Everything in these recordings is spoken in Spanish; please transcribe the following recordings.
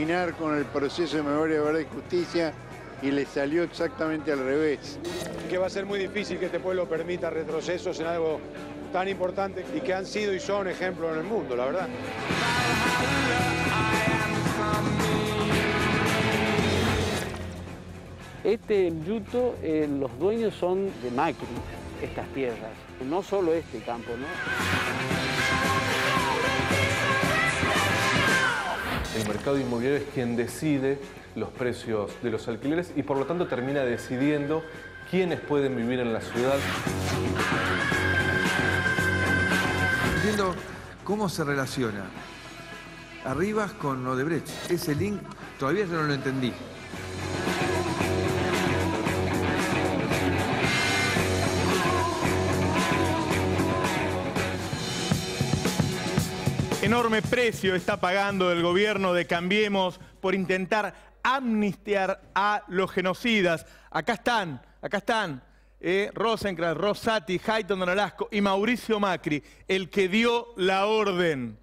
opinar con el proceso de memoria, verdad y justicia y le salió exactamente al revés. Que va a ser muy difícil que este pueblo permita retrocesos en algo tan importante y que han sido y son ejemplos en el mundo, la verdad. Este yuto, los dueños son de Macri, estas tierras, no solo este campo, ¿no? El mercado inmobiliario es quien decide los precios de los alquileres y por lo tanto termina decidiendo quiénes pueden vivir en la ciudad. Entiendo cómo se relaciona Arribas con Odebrecht. Ese link todavía yo no lo entendí. Enorme precio está pagando el gobierno de Cambiemos por intentar amnistiar a los genocidas. Acá están, Rosenkrantz, Rosati, Hayton de Nolasco y Mauricio Macri, el que dio la orden.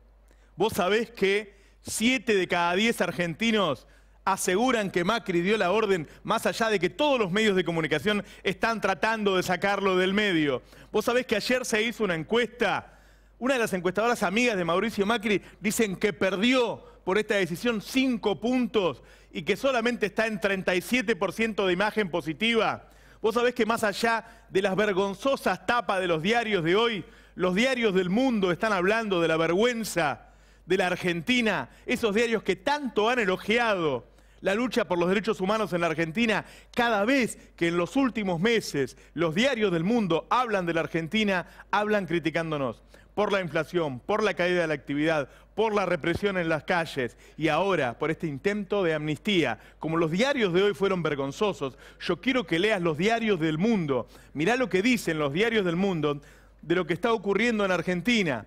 Vos sabés que 7 de cada 10 argentinos aseguran que Macri dio la orden, más allá de que todos los medios de comunicación están tratando de sacarlo del medio. Vos sabés que ayer se hizo una encuesta. Una de las encuestadoras amigas de Mauricio Macri dicen que perdió por esta decisión 5 puntos y que solamente está en 37% de imagen positiva. Vos sabés que más allá de las vergonzosas tapas de los diarios de hoy, los diarios del mundo están hablando de la vergüenza de la Argentina, esos diarios que tanto han elogiado la lucha por los derechos humanos en la Argentina. Cada vez que en los últimos meses los diarios del mundo hablan de la Argentina, hablan criticándonos por la inflación, por la caída de la actividad, por la represión en las calles y ahora por este intento de amnistía. Como los diarios de hoy fueron vergonzosos, yo quiero que leas los diarios del mundo. Mirá lo que dicen los diarios del mundo de lo que está ocurriendo en Argentina.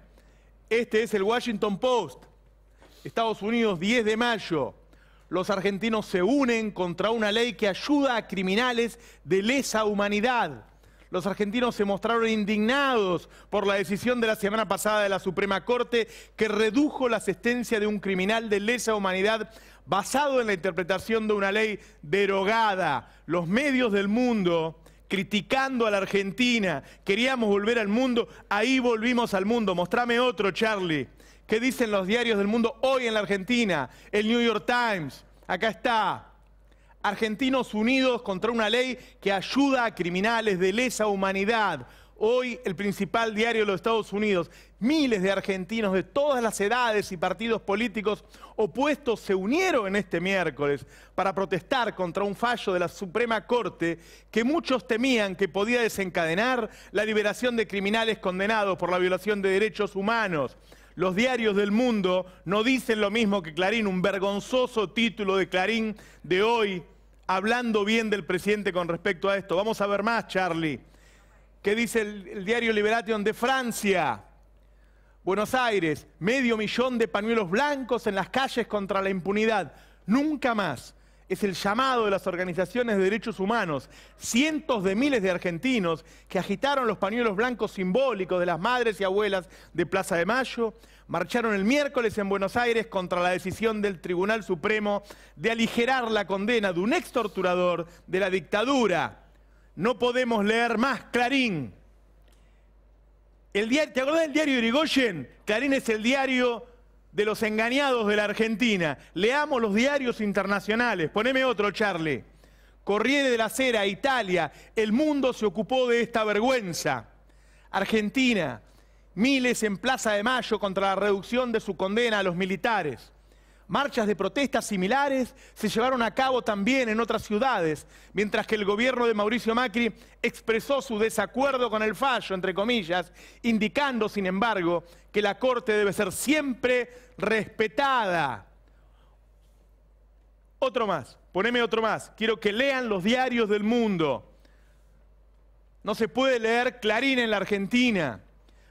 Este es el Washington Post, Estados Unidos, 10 de mayo. Los argentinos se unen contra una ley que ayuda a criminales de lesa humanidad. Los argentinos se mostraron indignados por la decisión de la semana pasada de la Suprema Corte que redujo la sentencia de un criminal de lesa humanidad basado en la interpretación de una ley derogada. Los medios del mundo criticando a la Argentina, queríamos volver al mundo, ahí volvimos al mundo. Mostrame otro, Charlie. ¿Qué dicen los diarios del mundo hoy en la Argentina? El New York Times, acá está. Argentinos unidos contra una ley que ayuda a criminales de lesa humanidad. Hoy el principal diario de los Estados Unidos. Miles de argentinos de todas las edades y partidos políticos opuestos se unieron en este miércoles para protestar contra un fallo de la Suprema Corte que muchos temían que podía desencadenar la liberación de criminales condenados por la violación de derechos humanos. Los diarios del mundo no dicen lo mismo que Clarín, un vergonzoso título de Clarín de hoy, hablando bien del presidente con respecto a esto. Vamos a ver más, Charlie. ¿Qué dice el diario Liberation de Francia? Buenos Aires, 500.000 de pañuelos blancos en las calles contra la impunidad. Nunca más. Es el llamado de las organizaciones de derechos humanos. Cientos de miles de argentinos que agitaron los pañuelos blancos simbólicos de las madres y abuelas de Plaza de Mayo, marcharon el miércoles en Buenos Aires contra la decisión del Tribunal Supremo de aligerar la condena de un ex torturador de la dictadura. No podemos leer más Clarín. ¿Te acordás del diario Irigoyen? Clarín es el diario de los engañados de la Argentina. Leamos los diarios internacionales. Poneme otro, Charlie. Corriere della Sera, Italia. El mundo se ocupó de esta vergüenza. Argentina. Miles en Plaza de Mayo contra la reducción de su condena a los militares. Marchas de protestas similares se llevaron a cabo también en otras ciudades, mientras que el gobierno de Mauricio Macri expresó su desacuerdo con el fallo, entre comillas, indicando, sin embargo, que la Corte debe ser siempre respetada. Otro más, poneme otro más. Quiero que lean los diarios del mundo. No se puede leer Clarín en la Argentina.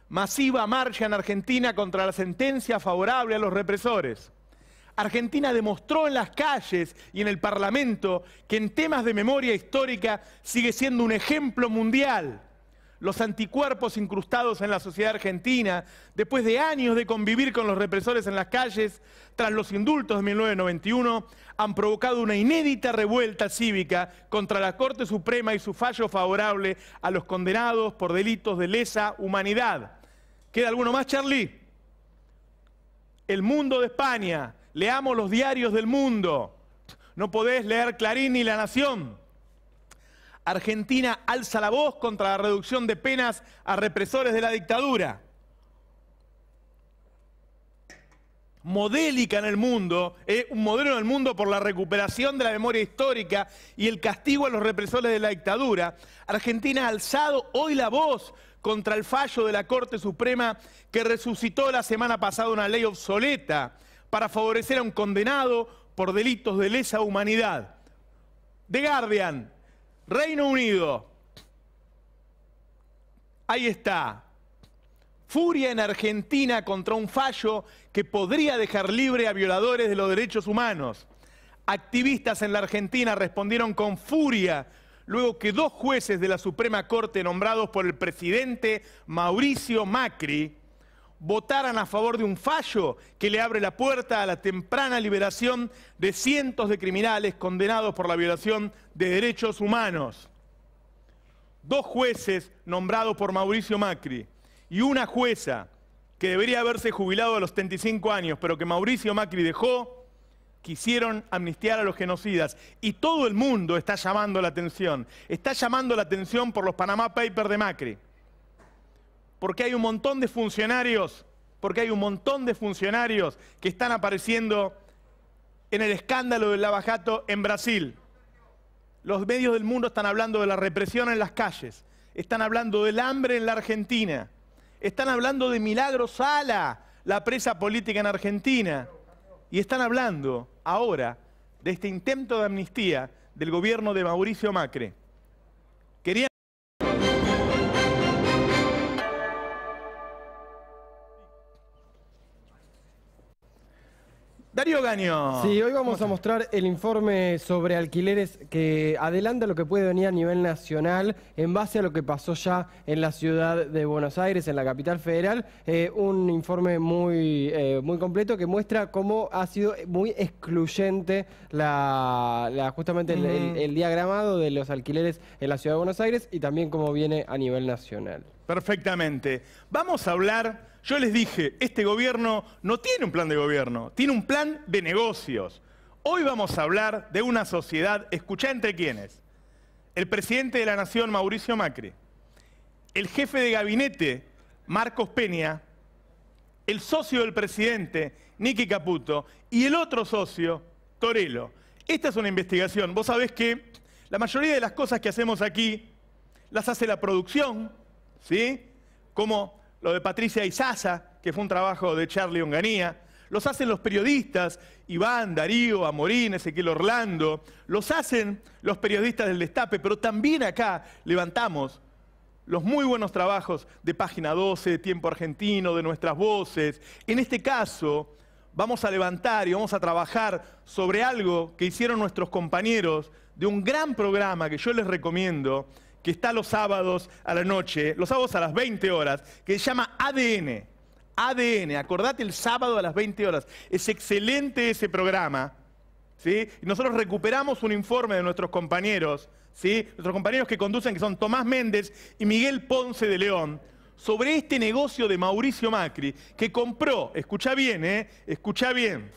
Masiva marcha en Argentina contra la sentencia favorable a los represores. Argentina demostró en las calles y en el Parlamento que en temas de memoria histórica sigue siendo un ejemplo mundial. los anticuerpos incrustados en la sociedad argentina, después de años de convivir con los represores en las calles, tras los indultos de 1991, han provocado una inédita revuelta cívica contra la Corte Suprema y su fallo favorable a los condenados por delitos de lesa humanidad. ¿Queda alguno más, Charlie? El Mundo de España. Leamos los diarios del mundo. No podés leer Clarín ni La Nación. Argentina alza la voz contra la reducción de penas a represores de la dictadura. Modélica en el mundo, un modelo en el mundo por la recuperación de la memoria histórica y el castigo a los represores de la dictadura. Argentina ha alzado hoy la voz contra el fallo de la Corte Suprema que resucitó la semana pasada una ley obsoleta para favorecer a un condenado por delitos de lesa humanidad. The Guardian, Reino Unido. Ahí está. Furia en Argentina contra un fallo que podría dejar libre a violadores de los derechos humanos. Activistas en la Argentina respondieron con furia luego que 2 jueces de la Suprema Corte nombrados por el presidente Mauricio Macri votaran a favor de un fallo que le abre la puerta a la temprana liberación de cientos de criminales condenados por la violación de derechos humanos. 2 jueces nombrados por Mauricio Macri y una jueza que debería haberse jubilado a los 75 años, pero que Mauricio Macri dejó, quisieron amnistiar a los genocidas. Y todo el mundo está llamando la atención. Está llamando la atención por los Panama Papers de Macri. Porque hay un montón de funcionarios, que están apareciendo en el escándalo del Lava Jato en Brasil. Los medios del mundo están hablando de la represión en las calles, están hablando del hambre en la Argentina, están hablando de Milagro Sala, la presa política en Argentina, y están hablando ahora de este intento de amnistía del gobierno de Mauricio Macri. Darío Gaño. Sí, hoy vamos a mostrar el informe sobre alquileres que adelanta lo que puede venir a nivel nacional en base a lo que pasó ya en la ciudad de Buenos Aires, en la capital federal. Un informe muy completo que muestra cómo ha sido muy excluyente justamente el diagramado de los alquileres en la ciudad de Buenos Aires y también cómo viene a nivel nacional. Perfectamente. Vamos a hablar. Yo les dije, este gobierno no tiene un plan de gobierno, tiene un plan de negocios. Hoy vamos a hablar de una sociedad, escuchá entre quiénes. El presidente de la Nación, Mauricio Macri, el jefe de gabinete, Marcos Peña, el socio del presidente, Nicky Caputo, y el otro socio, Torello. Esta es una investigación. Vos sabés que la mayoría de las cosas que hacemos aquí las hace la producción, ¿sí? Como lo de Patricia Izaza, que fue un trabajo de Charlie Onganía, los hacen los periodistas, Iván, Darío, Amorín, Ezequiel Orlando, los hacen los periodistas del Destape, pero también acá levantamos los muy buenos trabajos de Página 12, de Tiempo Argentino, de Nuestras Voces. En este caso, vamos a levantar y vamos a trabajar sobre algo que hicieron nuestros compañeros de un gran programa que yo les recomiendo, que está los sábados a la noche, los sábados a las 20 horas, que se llama ADN. ADN, acordate el sábado a las 20 horas. Es excelente ese programa, ¿sí? Y nosotros recuperamos un informe de nuestros compañeros, ¿sí? Nuestros compañeros que conducen, que son Tomás Méndez y Miguel Ponce de León, sobre este negocio de Mauricio Macri, que compró, escuchá bien, escuchá bien,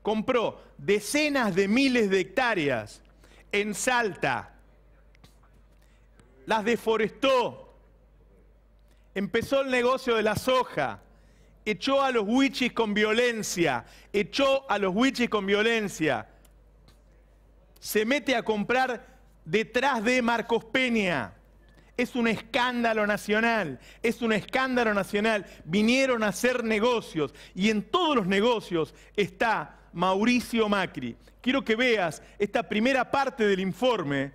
compró decenas de miles de hectáreas en Salta, las deforestó, empezó el negocio de la soja, echó a los huichis con violencia, se mete a comprar detrás de Marcos Peña. Es un escándalo nacional, Vinieron a hacer negocios y en todos los negocios está Mauricio Macri. Quiero que veas esta primera parte del informe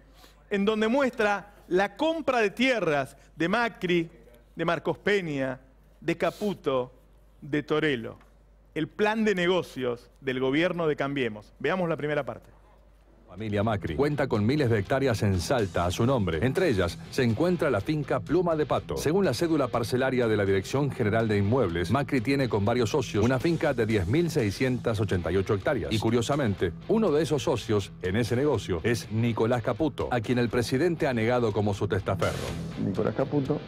en donde muestra la compra de tierras de Macri, de Marcos Peña, de Caputo, de Torello. El plan de negocios del gobierno de Cambiemos. Veamos la primera parte. Familia Macri cuenta con miles de hectáreas en Salta a su nombre. Entre ellas se encuentra la finca Pluma de Pato. Según la cédula parcelaria de la Dirección General de Inmuebles, Macri tiene con varios socios una finca de 10.688 hectáreas. Y curiosamente, uno de esos socios en ese negocio es Nicolás Caputo, a quien el presidente ha negado como su testaferro. Nicolás Caputo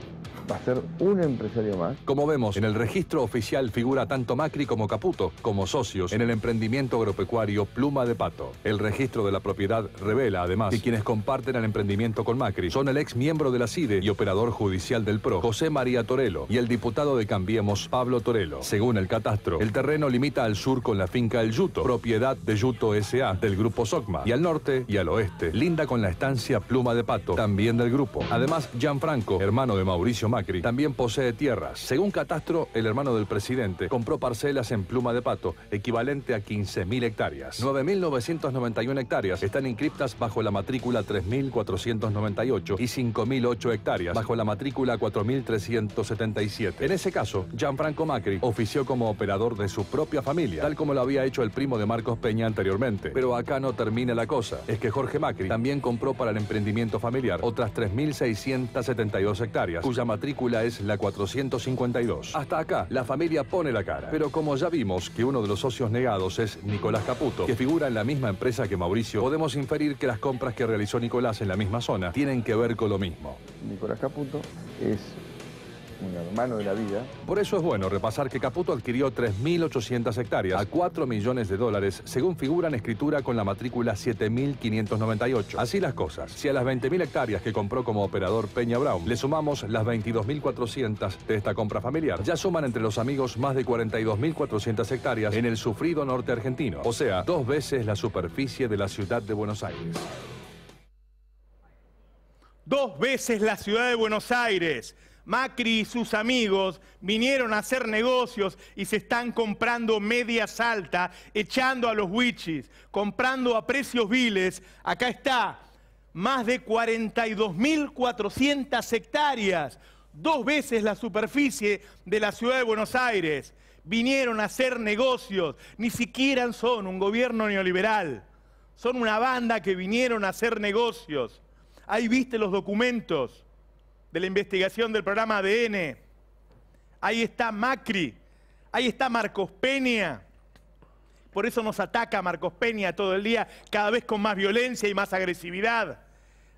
va a ser un empresario más. Como vemos, en el registro oficial figura tanto Macri como Caputo como socios en el emprendimiento agropecuario Pluma de Pato. El registro de la propiedad revela, además, que quienes comparten el emprendimiento con Macri son el ex miembro de la CIDE y operador judicial del PRO, José María Torello, y el diputado de Cambiemos, Pablo Torello. Según el catastro, el terreno limita al sur con la finca El Yuto, propiedad de Yuto S.A. del grupo Socma, y al norte y al oeste linda con la estancia Pluma de Pato, también del grupo. Además, Gianfranco, hermano de Mauricio Macri, también posee tierras. Según catastro, el hermano del presidente compró parcelas en Pluma de Pato, equivalente a 15.000 hectáreas. 9.991 hectáreas están inscriptas bajo la matrícula 3.498 y 5.008 hectáreas bajo la matrícula 4.377. En ese caso, Gianfranco Macri ofició como operador de su propia familia, tal como lo había hecho el primo de Marcos Peña anteriormente. Pero acá no termina la cosa. Es que Jorge Macri también compró para el emprendimiento familiar otras 3.672 hectáreas, cuya matrícula es la 452. Hasta acá, la familia pone la cara. Pero como ya vimos que uno de los socios negados es Nicolás Caputo, que figura en la misma empresa que Mauricio, podemos inferir que las compras que realizó Nicolás en la misma zona tienen que ver con lo mismo. Nicolás Caputo es un hermano de la vida. Por eso es bueno repasar que Caputo adquirió 3.800 hectáreas a $4 millones, según figura en escritura con la matrícula 7.598. Así las cosas. Si a las 20.000 hectáreas que compró como operador Peña Brown le sumamos las 22.400 de esta compra familiar, ya suman entre los amigos más de 42.400 hectáreas en el sufrido norte argentino. O sea, 2 veces la superficie de la ciudad de Buenos Aires. 2 veces la ciudad de Buenos Aires. Macri y sus amigos vinieron a hacer negocios y se están comprando media Salta, echando a los huichis, comprando a precios viles. Acá está, más de 42.400 hectáreas, 2 veces la superficie de la ciudad de Buenos Aires. Vinieron a hacer negocios, ni siquiera son un gobierno neoliberal, son una banda que vinieron a hacer negocios. Ahí viste los documentos de la investigación del programa ADN. Ahí está Macri, ahí está Marcos Peña. Por eso nos ataca Marcos Peña todo el día, cada vez con más violencia y más agresividad.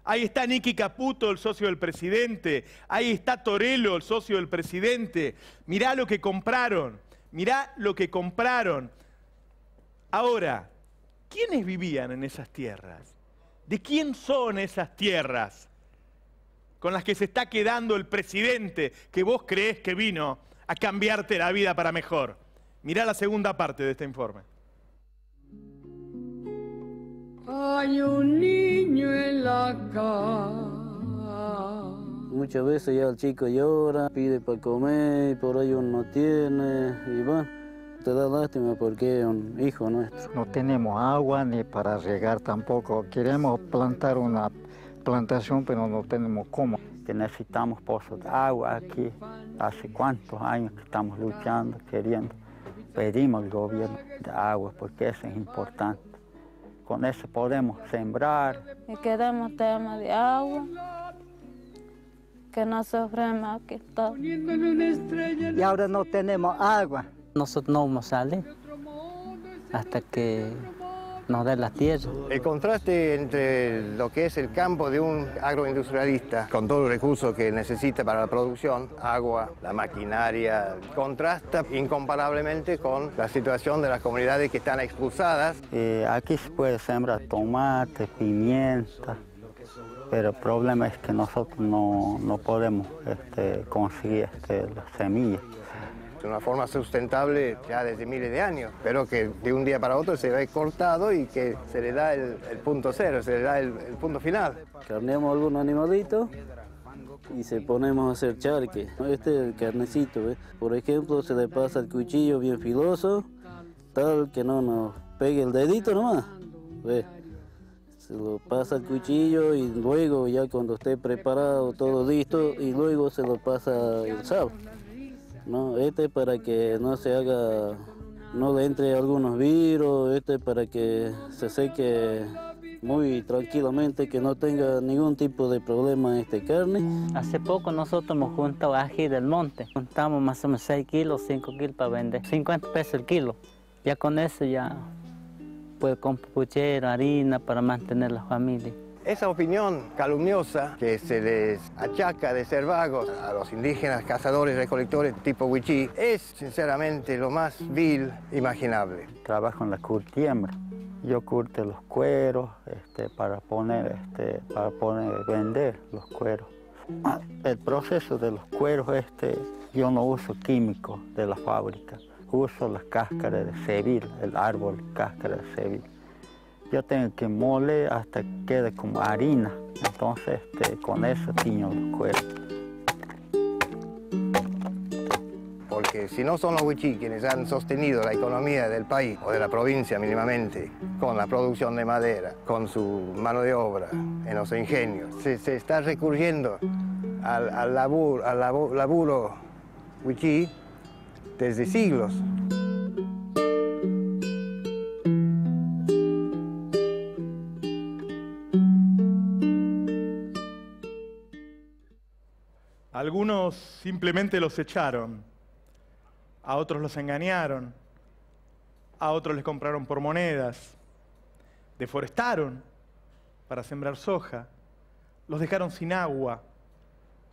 Ahí está Nicky Caputo, el socio del presidente. Ahí está Torello, el socio del presidente. Mirá lo que compraron, mirá lo que compraron. Ahora, ¿quiénes vivían en esas tierras? ¿De quién son esas tierras con las que se está quedando el presidente que vos creés que vino a cambiarte la vida para mejor? Mirá la segunda parte de este informe. Hay un niño en la casa. Muchas veces ya el chico llora, pide para comer, y por ahí uno no tiene, y bueno, te da lástima porque es un hijo nuestro. No tenemos agua ni para regar tampoco. Queremos plantar una plantación, pero no tenemos cómo. Que necesitamos pozos de agua aquí. Hace cuántos años que estamos luchando, queriendo. Pedimos al gobierno de agua porque eso es importante. Con eso podemos sembrar. Y queremos tema de agua, que no suframos aquí todo. Y ahora no tenemos agua. Nosotros no vamos a salir hasta que nos dé la tierra. El contraste entre lo que es el campo de un agroindustrialista, con todos los recursos que necesita para la producción, agua, la maquinaria, contrasta incomparablemente con la situación de las comunidades que están expulsadas. Aquí se puede sembrar tomate, pimienta, pero el problema es que nosotros no podemos conseguir las semillas. De una forma sustentable ya desde miles de años, pero que de un día para otro se ve cortado y que se le da el punto cero, se le da el punto final. Carneamos algunos animalitos y se ponemos a hacer charque. Este es el carnecito, ¿ves? Por ejemplo, se le pasa el cuchillo bien filoso, tal que no nos pegue el dedito nomás, ¿ves? Se lo pasa el cuchillo y luego ya cuando esté preparado, todo listo, y luego se lo pasa el sal. No, para que no se haga, no le entre algunos virus, para que se seque muy tranquilamente, que no tenga ningún tipo de problema esta carne. Hace poco nosotros hemos juntado ají del monte. Juntamos más o menos 6 kilos, 5 kilos para vender. 50 pesos el kilo. Ya con eso ya puede comprar puchero, harina para mantener la familia. Esa opinión calumniosa que se les achaca de ser vagos a los indígenas cazadores recolectores tipo Wichí es sinceramente lo más vil imaginable. Trabajo en la curtiembre. Yo curto los cueros para vender los cueros. El proceso de los cueros yo no uso químicos de la fábrica. Uso las cáscaras de cebil, el árbol cáscara de cebil. Yo tengo que moler hasta que quede como harina. Entonces con eso tiño los cueros. Porque si no son los Wichí quienes han sostenido la economía del país o de la provincia mínimamente, con la producción de madera, con su mano de obra en los ingenios, se está recurriendo al laburo Wichí desde siglos. Algunos simplemente los echaron, a otros los engañaron, a otros les compraron por monedas, deforestaron para sembrar soja, los dejaron sin agua,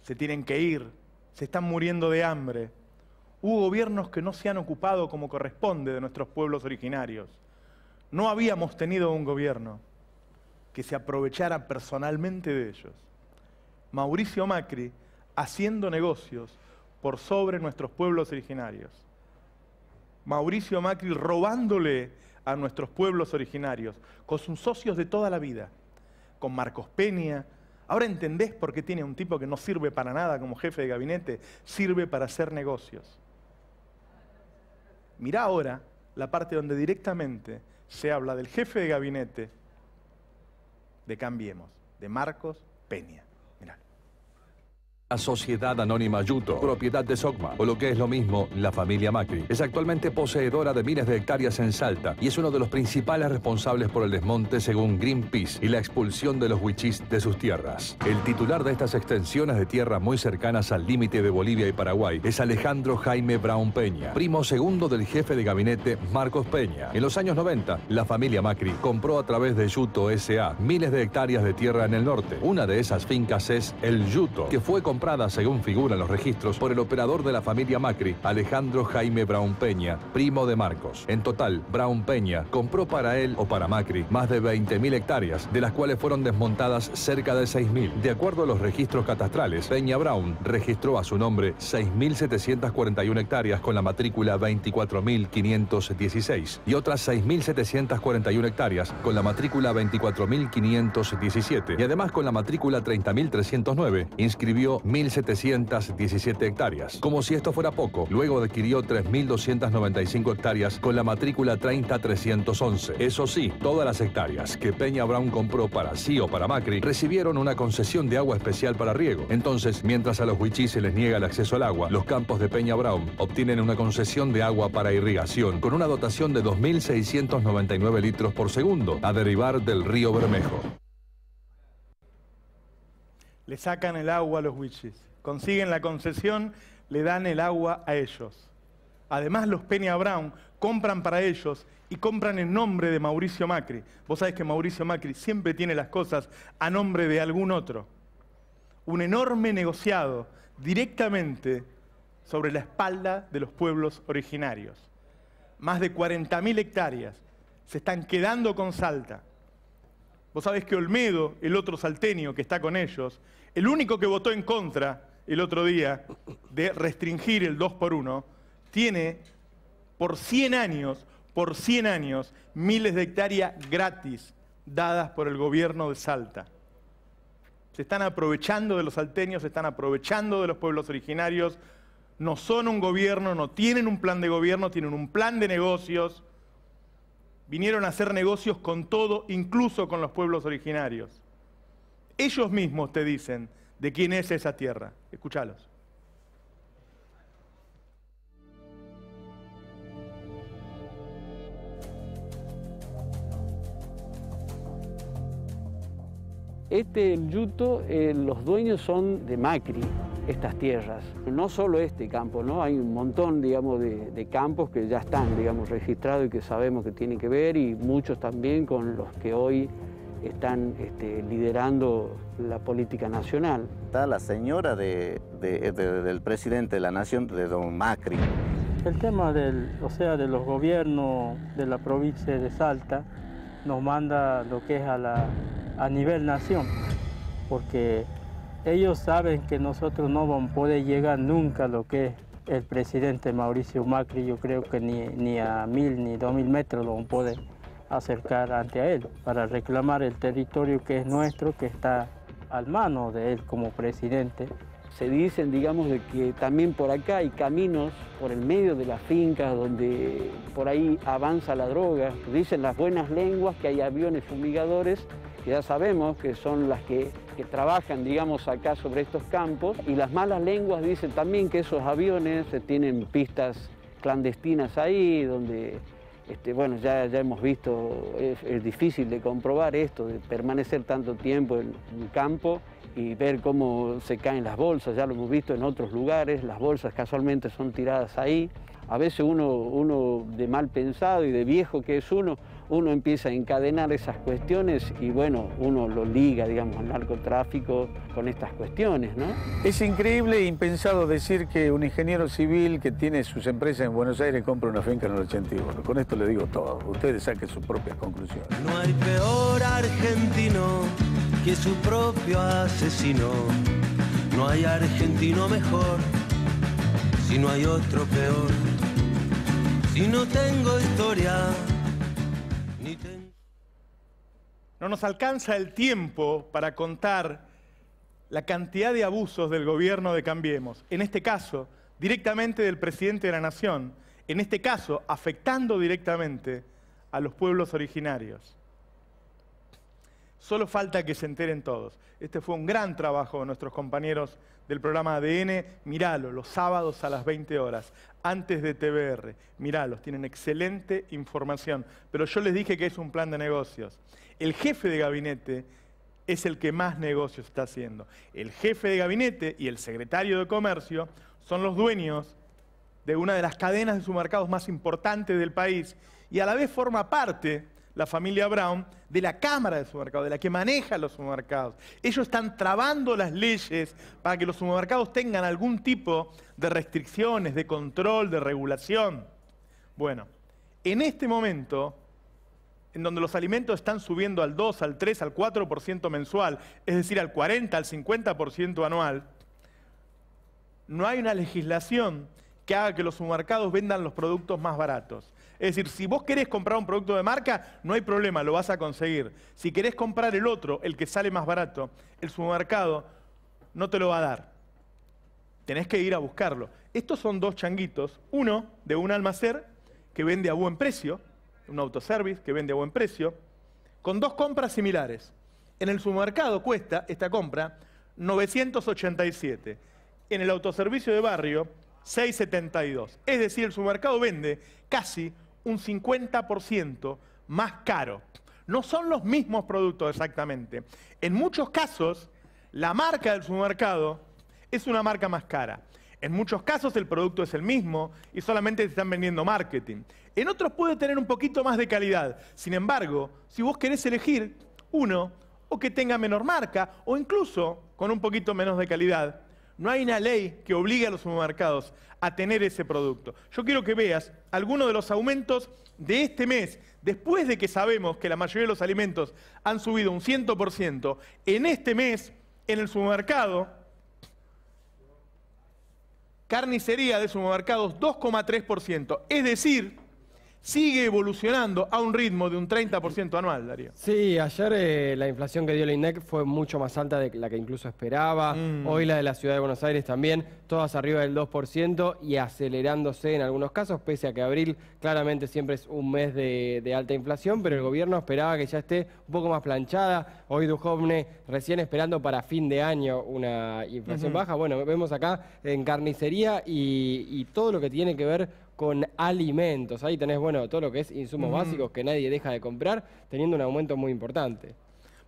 se tienen que ir, se están muriendo de hambre. Hubo gobiernos que no se han ocupado como corresponde de nuestros pueblos originarios. No habíamos tenido un gobierno que se aprovechara personalmente de ellos. Mauricio Macri haciendo negocios por sobre nuestros pueblos originarios. Mauricio Macri robándole a nuestros pueblos originarios, con sus socios de toda la vida, con Marcos Peña. Ahora entendés por qué tiene un tipo que no sirve para nada como jefe de gabinete, sirve para hacer negocios. Mirá ahora la parte donde directamente se habla del jefe de gabinete de Cambiemos, de Marcos Peña. La Sociedad Anónima Yuto, propiedad de SOCMA, o lo que es lo mismo, la familia Macri, es actualmente poseedora de miles de hectáreas en Salta y es uno de los principales responsables por el desmonte según Greenpeace y la expulsión de los wichís de sus tierras. El titular de estas extensiones de tierra muy cercanas al límite de Bolivia y Paraguay es Alejandro Jaime Brown Peña, primo segundo del jefe de gabinete Marcos Peña. En los años 90, la familia Macri compró a través de Yuto S.A. miles de hectáreas de tierra en el norte. Una de esas fincas es El Yuto, que fue comprada, según figuran los registros, por el operador de la familia Macri, Alejandro Jaime Brown Peña, primo de Marcos. En total, Brown Peña compró para él o para Macri más de 20.000 hectáreas, de las cuales fueron desmontadas cerca de 6.000. De acuerdo a los registros catastrales, Peña Brown registró a su nombre 6.741 hectáreas con la matrícula 24.516 y otras 6.741 hectáreas con la matrícula 24.517 y además con la matrícula 30.309 inscribió 1.717 hectáreas. Como si esto fuera poco, luego adquirió 3.295 hectáreas con la matrícula 30.311. Eso sí, todas las hectáreas que Peña Brown compró para sí o para Macri recibieron una concesión de agua especial para riego. Entonces, mientras a los wichís se les niega el acceso al agua, los campos de Peña Brown obtienen una concesión de agua para irrigación con una dotación de 2.699 litros por segundo a derivar del río Bermejo. Le sacan el agua a los wichís, consiguen la concesión, le dan el agua a ellos. Además, los Peña Brown compran para ellos y compran en nombre de Mauricio Macri. Vos sabés que Mauricio Macri siempre tiene las cosas a nombre de algún otro. Un enorme negociado directamente sobre la espalda de los pueblos originarios. Más de 40.000 hectáreas se están quedando con Salta. Vos sabés que Olmedo, el otro salteño que está con ellos, el único que votó en contra el otro día de restringir el 2x1, tiene por 100 años, miles de hectáreas gratis dadas por el gobierno de Salta. Se están aprovechando de los salteños, se están aprovechando de los pueblos originarios. No son un gobierno, no tienen un plan de gobierno, tienen un plan de negocios. Vinieron a hacer negocios con todo, incluso con los pueblos originarios. Ellos mismos te dicen de quién es esa tierra. Escúchalos. El yuto, los dueños son de Macri, estas tierras. No solo este campo, ¿no? Hay un montón, digamos, de campos que ya están, digamos, registrados y que sabemos que tienen que ver, y muchos también con los que hoy están liderando la política nacional. Está la señora del presidente de la nación, de don Macri. El tema de los gobiernos de la provincia de Salta nos manda lo que es a nivel nación, porque ellos saben que nosotros no vamos a poder llegar nunca a lo que es el presidente Mauricio Macri. Yo creo que ni a 1000 ni 2000 metros lo vamos a poder acercar ante él para reclamar el territorio que es nuestro, que está al mano de él como presidente. Se dicen, digamos, de que también por acá hay caminos por el medio de las fincas donde por ahí avanza la droga. Dicen las buenas lenguas que hay aviones fumigadores, que ya sabemos que son las que trabajan, digamos, acá sobre estos campos. Y las malas lenguas dicen también que esos aviones tienen pistas clandestinas ahí, donde, bueno, ya hemos visto, es difícil de comprobar esto, de permanecer tanto tiempo en un campo y ver cómo se caen las bolsas. Ya lo hemos visto en otros lugares, las bolsas casualmente son tiradas ahí. A veces uno de mal pensado y de viejo que es uno empieza a encadenar esas cuestiones y bueno, uno lo liga, digamos, al narcotráfico con estas cuestiones, ¿no? Es increíble e impensado decir que un ingeniero civil que tiene sus empresas en Buenos Aires compra una finca en el 81. Con esto le digo todo, ustedes saquen sus propias conclusiones. No hay peor argentino que su propio asesino. No hay argentino mejor, si no hay otro peor. Si no tengo historia, ni tengo... No nos alcanza el tiempo para contar la cantidad de abusos del gobierno de Cambiemos. En este caso, directamente del presidente de la Nación. En este caso, afectando directamente a los pueblos originarios. Solo falta que se enteren todos. Este fue un gran trabajo de nuestros compañeros del programa ADN. Míralo, los sábados a las 20 horas, antes de TVR. Míralos, tienen excelente información. Pero yo les dije que es un plan de negocios. El jefe de gabinete es el que más negocios está haciendo. El jefe de gabinete y el secretario de Comercio son los dueños de una de las cadenas de supermercados más importantes del país y a la vez forma parte la familia Brown de la Cámara de Supermercados, de la que maneja los supermercados. Ellos están trabando las leyes para que los supermercados tengan algún tipo de restricciones, de control, de regulación. Bueno, en este momento, en donde los alimentos están subiendo al 2, al 3, al 4% mensual, es decir, al 40, al 50% anual, no hay una legislación que haga que los supermercados vendan los productos más baratos. Es decir, si vos querés comprar un producto de marca, no hay problema, lo vas a conseguir. Si querés comprar el otro, el que sale más barato, el supermercado no te lo va a dar. Tenés que ir a buscarlo. Estos son dos changuitos, uno de un almacén que vende a buen precio, un autoservice que vende a buen precio, con dos compras similares. En el supermercado cuesta esta compra 987. En el autoservicio de barrio, 672. Es decir, el supermercado vende casi un 50% más caro. No son los mismos productos exactamente. En muchos casos, la marca del supermercado es una marca más cara. En muchos casos el producto es el mismo y solamente te están vendiendo marketing. En otros puede tener un poquito más de calidad. Sin embargo, si vos querés elegir uno, o que tenga menor marca, o incluso con un poquito menos de calidad, no hay una ley que obligue a los supermercados a tener ese producto. Yo quiero que veas algunos de los aumentos de este mes, después de que sabemos que la mayoría de los alimentos han subido un 100%, en este mes, en el supermercado, carnicería de supermercados 2,3%, es decir, sigue evolucionando a un ritmo de un 30% anual, Darío. Sí, ayer la inflación que dio el INDEC fue mucho más alta de la que incluso esperaba. Hoy la de la Ciudad de Buenos Aires también, todas arriba del 2% y acelerándose en algunos casos, pese a que abril claramente siempre es un mes de alta inflación, pero el gobierno esperaba que ya esté un poco más planchada. Hoy Duhovne recién esperando para fin de año una inflación baja. Bueno, vemos acá en carnicería y todo lo que tiene que ver con alimentos. Ahí tenés, bueno, todo lo que es insumos básicos que nadie deja de comprar, teniendo un aumento muy importante.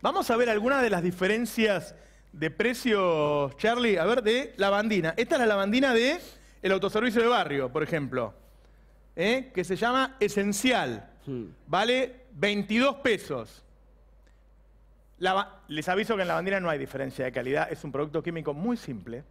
Vamos a ver algunas de las diferencias de precios, Charlie, a ver, de lavandina. Esta es la lavandina de el autoservicio de barrio, por ejemplo, que se llama Esencial. Vale 22 pesos. Les aviso que en lavandina no hay diferencia de calidad, es un producto químico muy simple,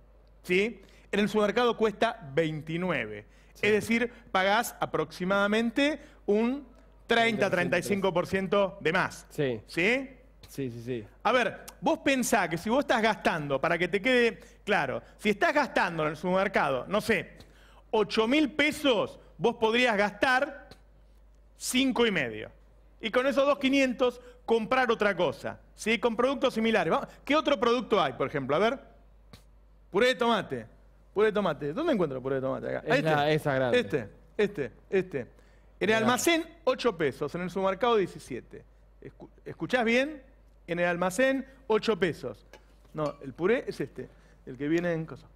¿sí? En el supermercado cuesta 29. Sí. Es decir, pagás aproximadamente un 30-35% de más. Sí. ¿Sí? Sí, sí, sí. A ver, vos pensá que si vos estás gastando, para que te quede claro, si estás gastando en el supermercado, no sé, 8.000 pesos, vos podrías gastar 5,5. Y con esos 2.500 comprar otra cosa, ¿sí? Con productos similares. ¿Qué otro producto hay, por ejemplo? A ver, puré de tomate. Puré de tomate. ¿Dónde encuentro puré de tomate? Acá. Esa grande. Este. En el almacén, 8 pesos. En el supermercado, 17. ¿Escuchás bien? En el almacén, 8 pesos. No, el puré es este. El que viene en cosas.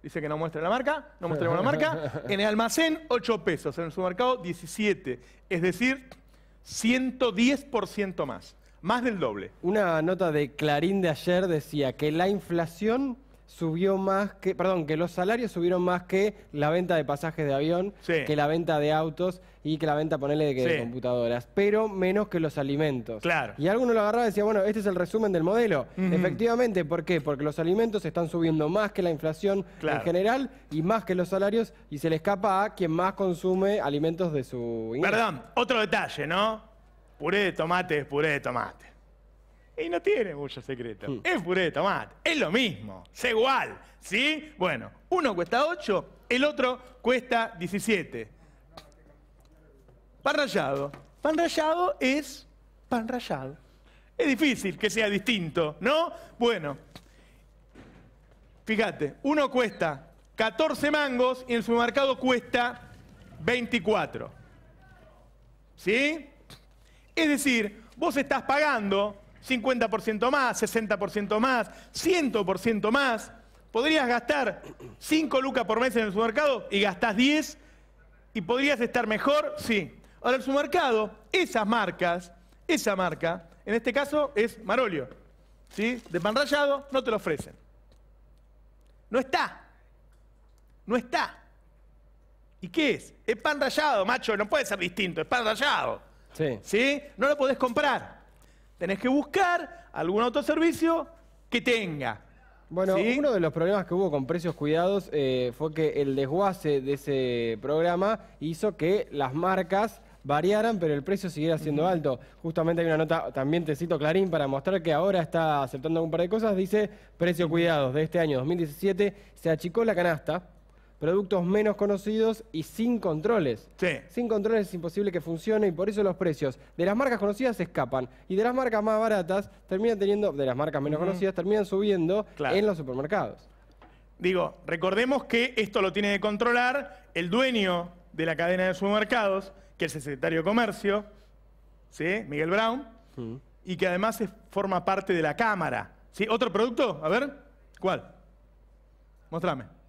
Dice que no muestre la marca. No mostremos la marca. En el almacén, 8 pesos. En el supermercado, 17. Es decir, 110% más. Más del doble. Una nota de Clarín de ayer decía que la inflación subió más que, que los salarios subieron más que la venta de pasajes de avión, que la venta de autos y que la venta, ponele, de computadoras, pero menos que los alimentos. Claro. Y alguno lo agarraba y decía, bueno, este es el resumen del modelo. Efectivamente, ¿por qué? Porque los alimentos están subiendo más que la inflación en general y más que los salarios, y se le escapa a quien más consume alimentos de su ingreso. Perdón, otro detalle, ¿no? Puré de tomate es puré de tomate. Y no tiene mucho secreto. Es puré de tomate. Es lo mismo. Es igual. ¿Sí? Bueno, uno cuesta 8, el otro cuesta 17. Pan rallado. Pan rallado es pan rallado. Es difícil que sea distinto, ¿no? Bueno, fíjate, uno cuesta 14 mangos y en el supermercado cuesta 24. ¿Sí? Es decir, vos estás pagando 50% más, 60% más, 100% más. Podrías gastar 5 lucas por mes en el supermercado y gastás 10 y podrías estar mejor, sí. Ahora el supermercado, esa marca, en este caso es Marolio, ¿sí? De pan rallado no te lo ofrecen. No está. No está. ¿Y qué es? Es pan rallado, macho, no puede ser distinto, es pan rallado. Sí. ¿Sí? No lo podés comprar. Tenés que buscar algún autoservicio que tenga. Bueno, ¿sí? Uno de los problemas que hubo con Precios Cuidados fue que el desguace de ese programa hizo que las marcas variaran, pero el precio siguiera siendo alto. Justamente hay una nota, también te cito Clarín, para mostrar que ahora está aceptando un par de cosas. Dice, Precios Cuidados de este año 2017, se achicó la canasta. Productos menos conocidos y sin controles. Sí. Sin controles es imposible que funcione y por eso los precios de las marcas conocidas se escapan. Y de las marcas más baratas terminan teniendo, de las marcas menos conocidas, terminan subiendo en los supermercados. Digo, recordemos que esto lo tiene que controlar el dueño de la cadena de supermercados, que es el secretario de Comercio, ¿sí? Miguel Brown, y que además forma parte de la Cámara. ¿Sí? ¿Otro producto? A ver, ¿cuál? Mostrame.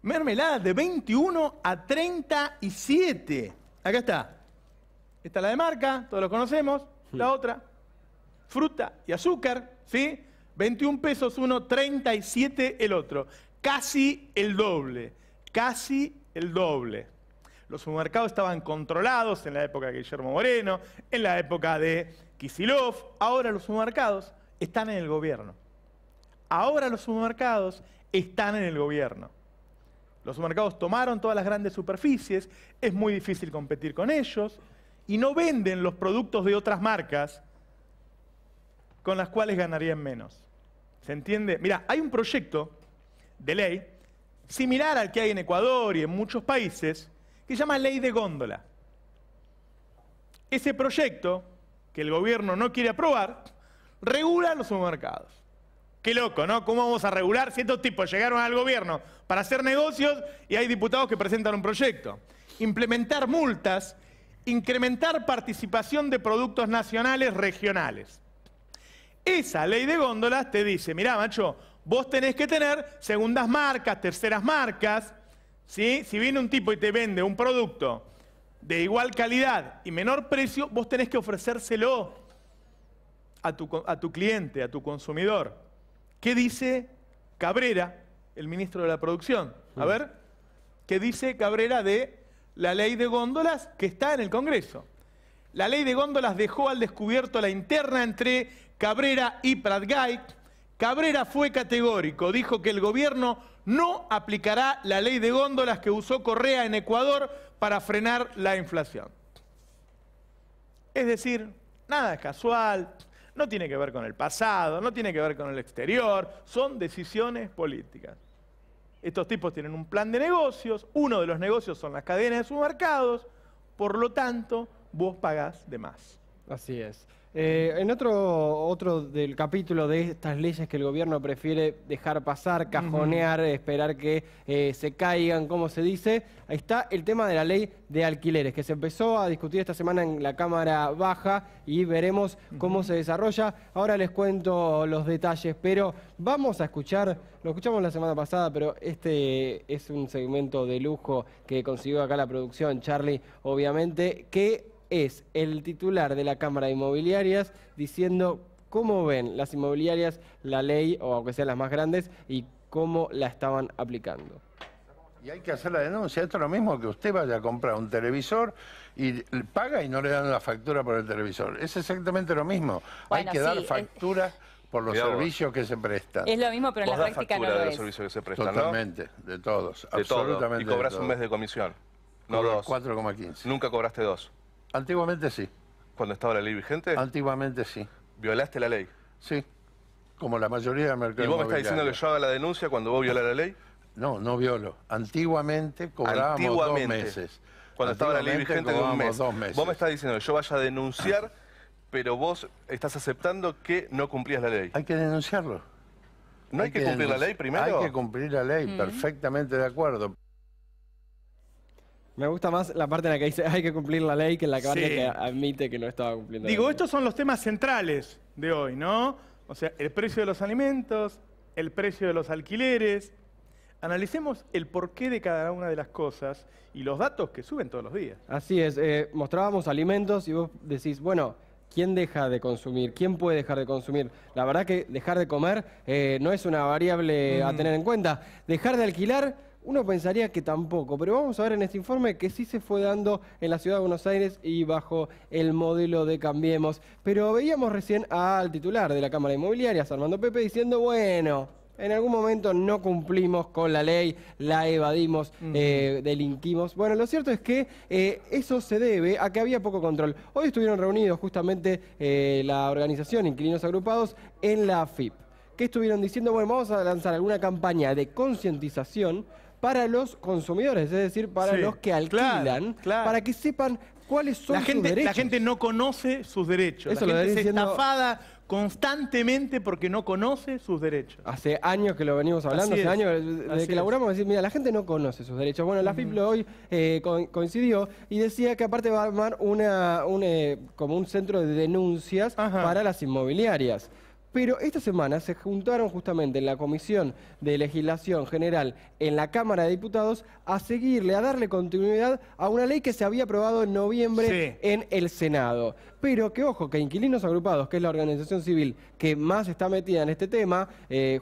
Mermelada de 21 a 37. Acá está. Esta es la de marca, todos lo conocemos. La otra, fruta y azúcar, ¿sí? 21 pesos uno, 37 el otro. Casi el doble. Casi el doble. Los supermercados estaban controlados en la época de Guillermo Moreno, en la época de Kicillof. Ahora los supermercados están en el gobierno. Ahora los supermercados están en el gobierno. Los supermercados tomaron todas las grandes superficies, es muy difícil competir con ellos y no venden los productos de otras marcas con las cuales ganarían menos. ¿Se entiende? Mira, hay un proyecto de ley similar al que hay en Ecuador y en muchos países que se llama Ley de Góndola. Ese proyecto, que el gobierno no quiere aprobar, regula los supermercados. Qué loco, ¿no? ¿Cómo vamos a regular si estos tipos llegaron al gobierno para hacer negocios y hay diputados que presentan un proyecto? Implementar multas, incrementar participación de productos nacionales regionales. Esa ley de góndolas te dice, mirá, macho, vos tenés que tener segundas marcas, terceras marcas, ¿sí? Si viene un tipo y te vende un producto de igual calidad y menor precio, vos tenés que ofrecérselo a tu cliente, a tu consumidor. ¿Qué dice Cabrera, el ministro de la Producción? A ver, ¿qué dice Cabrera de la ley de góndolas que está en el Congreso? La ley de góndolas dejó al descubierto la interna entre Cabrera y Pratgay. Cabrera fue categórico, dijo que el gobierno no aplicará la ley de góndolas que usó Correa en Ecuador para frenar la inflación. Es decir, nada es casual, no tiene que ver con el pasado, no tiene que ver con el exterior, son decisiones políticas. Estos tipos tienen un plan de negocios, uno de los negocios son las cadenas de supermercados, por lo tanto, vos pagás de más. Así es. En otro del capítulo de estas leyes que el gobierno prefiere dejar pasar, cajonear, esperar que se caigan, como se dice, ahí está el tema de la ley de alquileres, que se empezó a discutir esta semana en la Cámara Baja y veremos cómo se desarrolla. Ahora les cuento los detalles, pero vamos a escuchar, lo escuchamos la semana pasada, pero este es un segmento de lujo que consiguió acá la producción, Charlie, obviamente, que es el titular de la Cámara de Inmobiliarias diciendo cómo ven las inmobiliarias la ley, o aunque sean las más grandes, y cómo la estaban aplicando. Y hay que hacer la denuncia. Esto es lo mismo que usted vaya a comprar un televisor y paga y no le dan la factura por el televisor. Es exactamente lo mismo. Bueno, hay que dar factura por los servicios que se prestan. Es lo mismo, pero en la práctica no lo de es. los servicios que se prestan, Totalmente, ¿no? De todos, De absolutamente. todo. Y cobras de un todo. mes de comisión, no Cobro 2. 4,15. ¿Nunca cobraste 2? Antiguamente sí. ¿Cuando estaba la ley vigente? Antiguamente sí. ¿Violaste la ley? Sí, como la mayoría del mercado ¿Y vos me estás inmobiliario. diciendo que yo haga la denuncia cuando vos violás la ley? No, no violo. Antiguamente cobrábamos 2 meses. Cuando estaba la ley vigente de un mes. 2 meses. Vos me estás diciendo que yo vaya a denunciar, pero vos estás aceptando que no cumplías la ley. Hay que denunciarlo. ¿No hay que cumplir la ley primero? Hay que cumplir la ley, perfectamente de acuerdo. Me gusta más la parte en la que dice hay que cumplir la ley que la parte Sí. que admite que no estaba cumpliendo Digo, la ley. estos son los temas centrales de hoy, ¿no? O sea, el precio de los alimentos, el precio de los alquileres. Analicemos el porqué de cada una de las cosas y los datos que suben todos los días. Así es, mostrábamos alimentos y vos decís, bueno, ¿quién deja de consumir? ¿Quién puede dejar de consumir? La verdad que dejar de comer no es una variable a tener en cuenta. Dejar de alquilar, uno pensaría que tampoco, pero vamos a ver en este informe que sí se fue dando en la Ciudad de Buenos Aires y bajo el modelo de Cambiemos. Pero veíamos recién al titular de la Cámara de Inmobiliarias, Armando Pepe, diciendo, bueno, en algún momento no cumplimos con la ley, la evadimos, delinquimos. Bueno, lo cierto es que eso se debe a que había poco control. Hoy estuvieron reunidos justamente la organización Inquilinos Agrupados en la AFIP. ¿Qué estuvieron diciendo? Bueno, vamos a lanzar alguna campaña de concientización para los consumidores, es decir, para los que alquilan, para que sepan cuáles son sus derechos. La gente no conoce sus derechos. Eso la lo gente venís se diciendo estafada constantemente porque no conoce sus derechos. Hace años que lo venimos hablando, Así hace es. años desde Así que laburamos, decir, mira, la gente no conoce sus derechos. Bueno, la FIP hoy coincidió y decía que aparte va a armar como un centro de denuncias para las inmobiliarias. Pero esta semana se juntaron justamente en la Comisión de Legislación General en la Cámara de Diputados a seguirle, a darle continuidad a una ley que se había aprobado en noviembre en el Senado. Pero que ojo, que Inquilinos Agrupados, que es la organización civil que más está metida en este tema,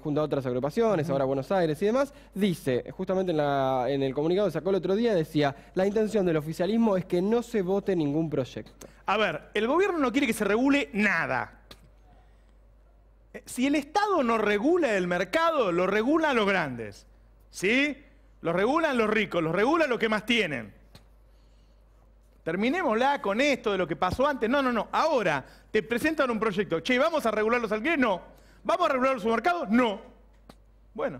junto a otras agrupaciones, ahora Buenos Aires y demás, dice, justamente en el comunicado que sacó el otro día, decía, la intención del oficialismo es que no se vote ningún proyecto. A ver, el gobierno no quiere que se regule nada. Si el Estado no regula el mercado, lo regulan los grandes, ¿sí? Lo regulan los ricos, lo regulan los que más tienen. Terminémosla con esto de lo que pasó antes. No, no, no. Ahora te presentan un proyecto. Che, ¿vamos a regular los alquileres? No. ¿Vamos a regular los supermercados? No. Bueno,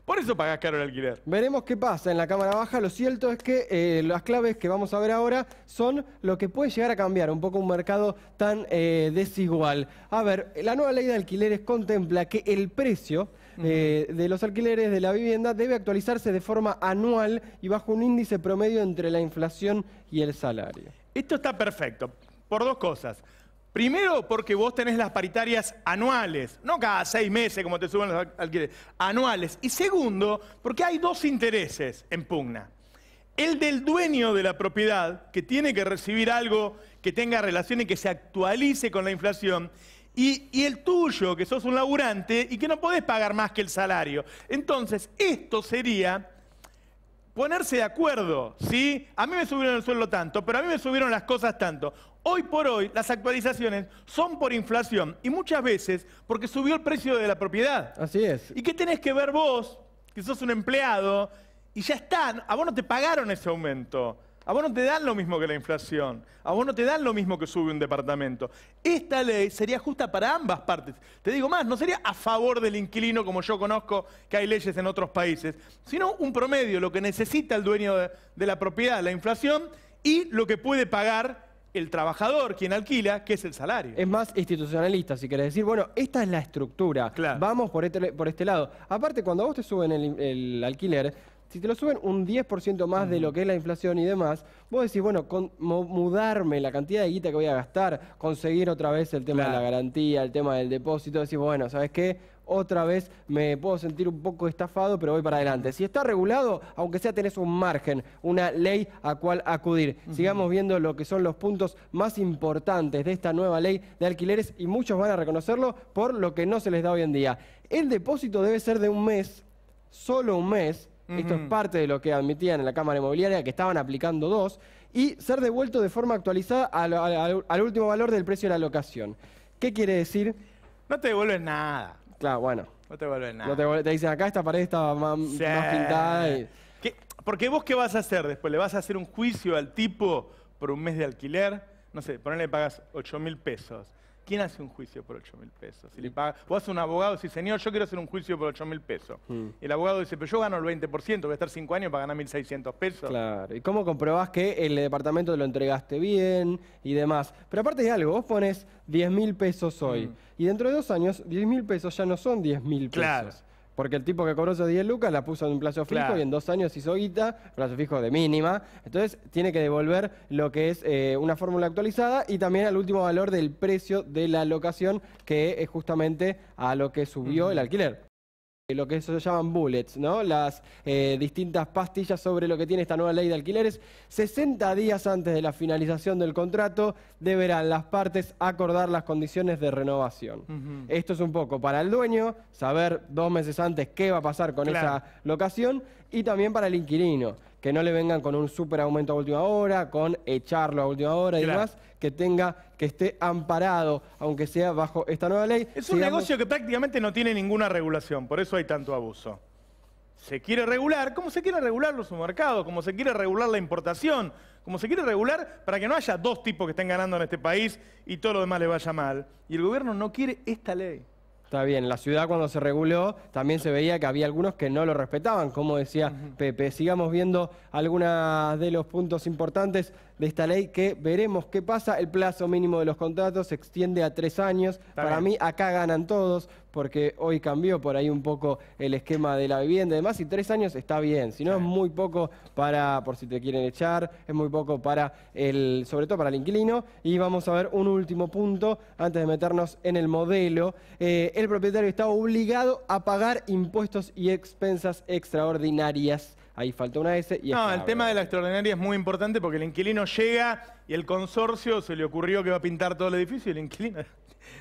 por eso pagás caro el alquiler. Veremos qué pasa en la Cámara Baja. Lo cierto es que las claves que vamos a ver ahora son lo que puede llegar a cambiar un poco un mercado tan desigual. A ver, la nueva ley de alquileres contempla que el precio de los alquileres de la vivienda debe actualizarse de forma anual y bajo un índice promedio entre la inflación y el salario. Esto está perfecto, por dos cosas. Primero, porque vos tenés las paritarias anuales, no cada 6 meses como te suben los alquileres, anuales. Y segundo, porque hay dos intereses en pugna. el del dueño de la propiedad, que tiene que recibir algo que tenga relación y que se actualice con la inflación, y el tuyo, que sos un laburante y que no podés pagar más que el salario. Entonces, esto sería ponerse de acuerdo, ¿sí? A mí me subieron el sueldo tanto, pero a mí me subieron las cosas tanto. Hoy por hoy, las actualizaciones son por inflación y muchas veces porque subió el precio de la propiedad. Así es. ¿Y qué tenés que ver vos, que sos un empleado, y ya está, a vos no te pagaron ese aumento? A vos no te dan lo mismo que la inflación. A vos no te dan lo mismo que sube un departamento. Esta ley sería justa para ambas partes. Te digo más, no sería a favor del inquilino como yo conozco que hay leyes en otros países, sino un promedio, lo que necesita el dueño de la propiedad, la inflación, y lo que puede pagar el trabajador, quien alquila, que es el salario. Es más institucionalista, si querés decir, bueno, esta es la estructura. Claro. Vamos por este lado. Aparte, cuando a vos te suben el alquiler, si te lo suben un 10% más de lo que es la inflación y demás, vos decís, bueno, con mudarme la cantidad de guita que voy a gastar, conseguir otra vez el tema de la garantía, el tema del depósito, decís, bueno, ¿sabes qué? Otra vez me puedo sentir un poco estafado, pero voy para adelante. Si está regulado, aunque sea tenés un margen, una ley a cual acudir. Sigamos viendo lo que son los puntos más importantes de esta nueva ley de alquileres y muchos van a reconocerlo por lo que no se les da hoy en día. El depósito debe ser de un mes, solo un mes. Esto es parte de lo que admitían en la Cámara Inmobiliaria, que estaban aplicando 2, y ser devuelto de forma actualizada al último valor del precio de la locación. ¿Qué quiere decir? No te devuelven nada. Claro, bueno. No te devuelven nada. No te dicen, acá esta pared estaba más pintada. Porque vos, ¿qué vas a hacer después? ¿Le vas a hacer un juicio al tipo por un mes de alquiler? No sé, ponele, pagas 8.000 pesos. ¿Quién hace un juicio por 8.000 pesos? Si le paga, vos haces un abogado y decís, señor, yo quiero hacer un juicio por 8.000 pesos. El abogado dice, pero yo gano el 20%, voy a estar 5 años para ganar 1.600 pesos. Claro. ¿Y cómo comprobás que el departamento lo entregaste bien y demás? Pero aparte de algo, vos pones 10.000 pesos hoy. Y dentro de 2 años, 10.000 pesos ya no son 10.000 pesos. Claro. Porque el tipo que cobró esos 10 lucas la puso en un plazo fijo y en 2 años hizo guita, plazo fijo de mínima. Entonces tiene que devolver lo que es una fórmula actualizada y también al último valor del precio de la locación, que es justamente a lo que subió el alquiler. Lo que se llaman bullets, ¿no? Las distintas pastillas sobre lo que tiene esta nueva ley de alquileres. 60 días antes de la finalización del contrato deberán las partes acordar las condiciones de renovación. Esto es un poco para el dueño, saber 2 meses antes qué va a pasar con esa locación, y también para el inquilino, que no le vengan con un súper aumento a última hora, con echarlo a última hora y demás, que esté amparado, aunque sea bajo esta nueva ley. Es un negocio que prácticamente no tiene ninguna regulación, por eso hay tanto abuso. Se quiere regular, como se quiere regular los supermercados, como se quiere regular la importación, como se quiere regular para que no haya 2 tipos que estén ganando en este país y todo lo demás le vaya mal. Y el gobierno no quiere esta ley. Está bien, la ciudad cuando se reguló también se veía que había algunos que no lo respetaban, como decía Pepe. Sigamos viendo algunos de los puntos importantes de esta ley, que veremos qué pasa. El plazo mínimo de los contratos se extiende a 3 años. Para mí acá ganan todos, porque hoy cambió por ahí un poco el esquema de la vivienda y demás, y 3 años está bien. Si no, es muy poco por si te quieren echar, es muy poco sobre todo para el inquilino. Y vamos a ver un último punto antes de meternos en el modelo. El propietario está obligado a pagar impuestos y expensas extraordinarias. Ahí falta una S y no, el tema de la extraordinaria es muy importante porque el inquilino llega y el consorcio se le ocurrió que va a pintar todo el edificio y el inquilino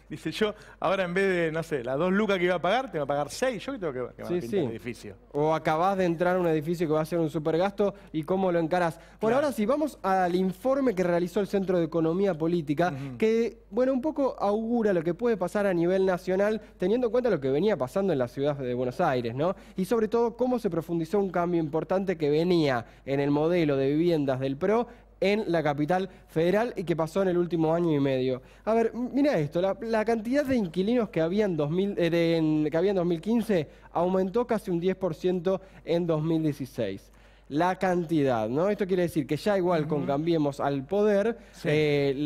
dice, yo ahora en vez de, no sé, las 2 lucas que iba a pagar, te va a pagar 6, yo que tengo que pintar el edificio. O acabás de entrar a un edificio que va a ser un supergasto y cómo lo encarás. Bueno, ahora sí, vamos al informe que realizó el Centro de Economía Política, que, bueno, un poco augura lo que puede pasar a nivel nacional, teniendo en cuenta lo que venía pasando en la ciudad de Buenos Aires, ¿no? Y sobre todo, cómo se profundizó un cambio importante que venía en el modelo de viviendas del PRO en la capital federal y que pasó en el último año y medio. A ver, mira esto, la cantidad de inquilinos que había en 2015 aumentó casi un 10% en 2016. La cantidad, ¿no? Esto quiere decir que ya igual con Cambiemos al poder,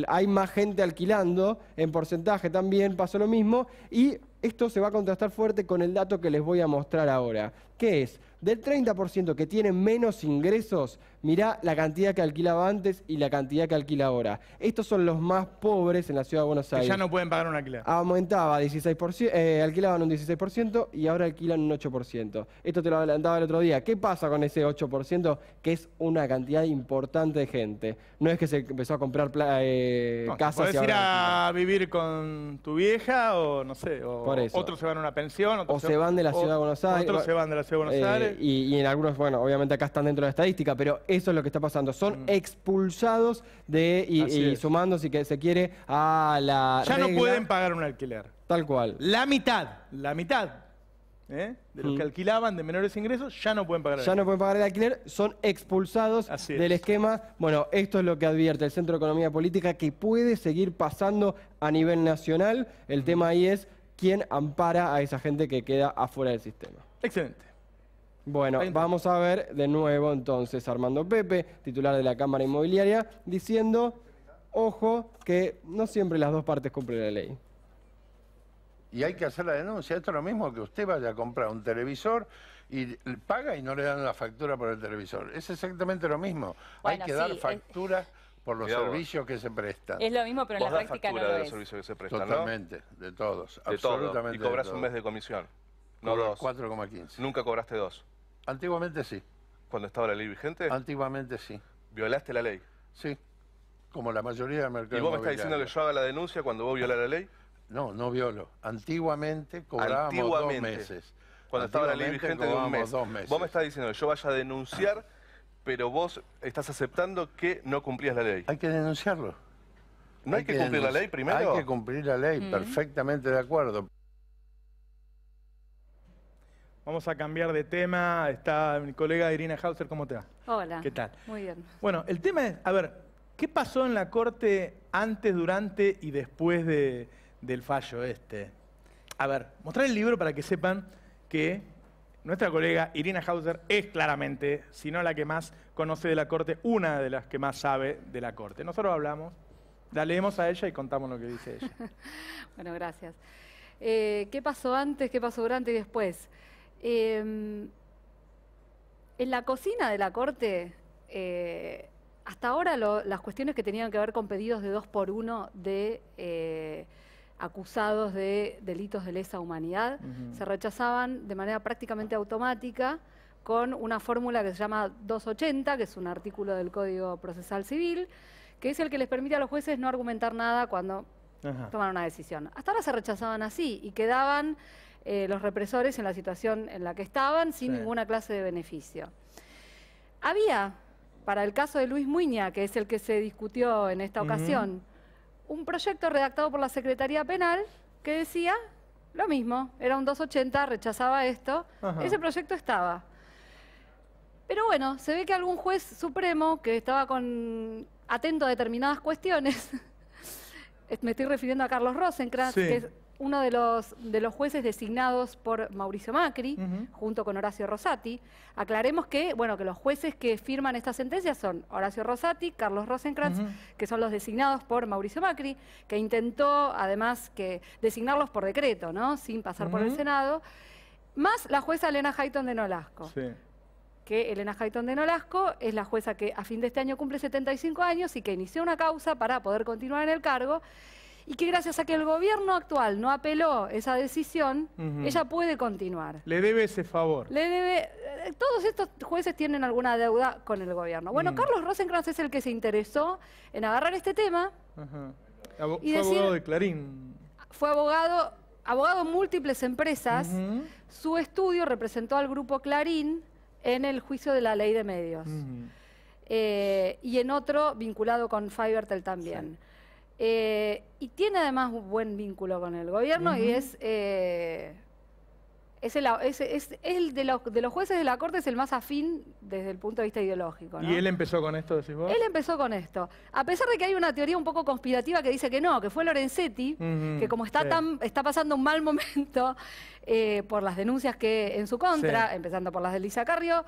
hay más gente alquilando, en porcentaje también pasó lo mismo, y Esto se va a contrastar fuerte con el dato que les voy a mostrar ahora, que es, del 30% que tiene menos ingresos, mirá la cantidad que alquilaba antes y la cantidad que alquila ahora. Estos son los más pobres en la ciudad de Buenos Aires. Que ya no pueden pagar un alquiler. Aumentaba 16%, alquilaban un 16% y ahora alquilan un 8%. Esto te lo adelantaba el otro día. ¿Qué pasa con ese 8%? Que es una cantidad importante de gente. No es que se empezó a comprar casas. Podés ir a vivir con tu vieja o no sé, o Por eso. otros se van a una pensión. O se van de la ciudad de Buenos Aires. Otros se van de la ciudad de Buenos Aires. Y en algunos, bueno, obviamente acá están dentro de la estadística, pero eso es lo que está pasando. Son expulsados y sumando, si que se quiere, a la Ya regla. no pueden pagar un alquiler. Tal cual. La mitad de los que alquilaban de menores ingresos ya no pueden pagar el Ya alquiler. no pueden pagar el alquiler, son expulsados del esquema. Bueno, esto es lo que advierte el Centro de Economía Política, que puede seguir pasando a nivel nacional. El tema ahí es quién ampara a esa gente que queda afuera del sistema. Excelente. Bueno, vamos a ver de nuevo entonces Armando Pepe, titular de la Cámara Inmobiliaria, diciendo, ojo, que no siempre las dos partes cumplen la ley. Y hay que hacer la denuncia. Esto es lo mismo que usted vaya a comprar un televisor y paga y no le dan la factura por el televisor. Es exactamente lo mismo. Bueno, hay que dar factura por los Mirá vos. servicios que se prestan. Es lo mismo, pero en la práctica no lo de los es. servicios que se prestan, Totalmente, de todos, ¿no? De todo. absolutamente. Y cobras de un todo. mes de comisión, no Cobro 2. 4,15. ¿Nunca cobraste 2? Antiguamente sí. ¿Cuando estaba la ley vigente? Antiguamente sí. ¿Violaste la ley? Sí, como la mayoría del mercado ¿Y vos me estás inmobiliario. diciendo que yo haga la denuncia cuando vos violas la ley? No, no violo. Antiguamente cobrábamos 2 meses. Cuando estaba la ley Antiguamente vigente de un cobrábamos mes. 2 meses. Vos me estás diciendo que yo vaya a denunciar, pero vos estás aceptando que no cumplías la ley. Hay que denunciarlo. ¿No hay que cumplir la ley primero? Hay que cumplir la ley, perfectamente de acuerdo. Vamos a cambiar de tema. Está mi colega Irina Hauser. ¿Cómo te va? Hola. ¿Qué tal? Muy bien. Bueno, el tema es, a ver, ¿qué pasó en la Corte antes, durante y después del fallo este? A ver, mostrar el libro para que sepan que nuestra colega Irina Hauser es claramente, si no la que más conoce de la Corte, una de las que más sabe de la Corte. Nosotros hablamos, la leemos a ella y contamos lo que dice ella. Bueno, gracias. ¿Qué pasó antes, qué pasó durante y después? En la cocina de la Corte, hasta ahora las cuestiones que tenían que ver con pedidos de 2 por 1 de acusados de delitos de lesa humanidad se rechazaban de manera prácticamente automática con una fórmula que se llama 280, que es un artículo del Código Procesal Civil, que es el que les permite a los jueces no argumentar nada cuando toman una decisión. Hasta ahora se rechazaban así y quedaban los represores en la situación en la que estaban sin ninguna clase de beneficio. Había, para el caso de Luis Muiña, que es el que se discutió en esta ocasión, un proyecto redactado por la Secretaría Penal que decía lo mismo, era un 280, rechazaba esto, ese proyecto estaba. Pero bueno, se ve que algún juez supremo que estaba atento a determinadas cuestiones, me estoy refiriendo a Carlos Rosenkrantz, que es uno de los jueces designados por Mauricio Macri, junto con Horacio Rosati. Aclaremos que, bueno, que los jueces que firman estas sentencias son Horacio Rosati, Carlos Rosenkrantz, que son los designados por Mauricio Macri, que intentó, además, que designarlos por decreto, ¿no? Sin pasar por el Senado, más la jueza Elena Hayton de Nolasco. Que Elena Hayton de Nolasco es la jueza que a fin de este año cumple 75 años y que inició una causa para poder continuar en el cargo, y que gracias a que el gobierno actual no apeló esa decisión, ella puede continuar. Le debe ese favor. Le debe. Todos estos jueces tienen alguna deuda con el gobierno. Bueno, Carlos Rosenkrantz es el que se interesó en agarrar este tema. Y fue decir, abogado de Clarín. Fue abogado en múltiples empresas. Su estudio representó al grupo Clarín en el juicio de la ley de medios. Y en otro vinculado con Fivertel también. Y tiene además un buen vínculo con el gobierno y es el de los jueces de la Corte, es el más afín desde el punto de vista ideológico, ¿no? ¿Y él empezó con esto, decís vos? Él empezó con esto. A pesar de que hay una teoría un poco conspirativa que dice que no, que fue Lorenzetti, que como está pasando un mal momento por las denuncias que en su contra, empezando por las de Lisa Carrió,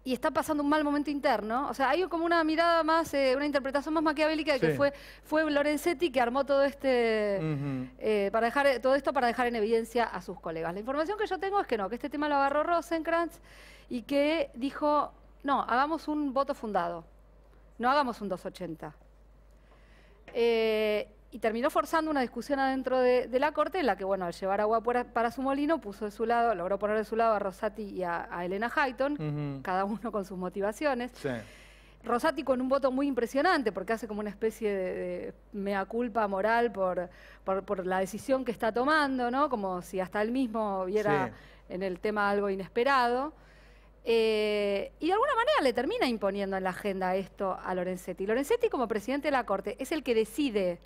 y está pasando un mal momento interno. O sea, hay como una mirada más, una interpretación más maquiavélica de que fue Lorenzetti que armó todo para dejar todo esto para dejar en evidencia a sus colegas. La información que yo tengo es que no, que este tema lo agarró Rosenkrantz y que dijo, no, hagamos un voto fundado, no hagamos un 280. Y terminó forzando una discusión adentro de la Corte en la que, bueno, al llevar agua para su molino, puso de su lado, logró poner de su lado a Rosati y a Elena Hayton, cada uno con sus motivaciones. Sí. Rosati con un voto muy impresionante, porque hace como una especie de mea culpa moral por la decisión que está tomando, ¿no? Como si hasta él mismo viera en el tema algo inesperado. Y de alguna manera le termina imponiendo en la agenda esto a Lorenzetti. Lorenzetti, como presidente de la Corte, es el que decide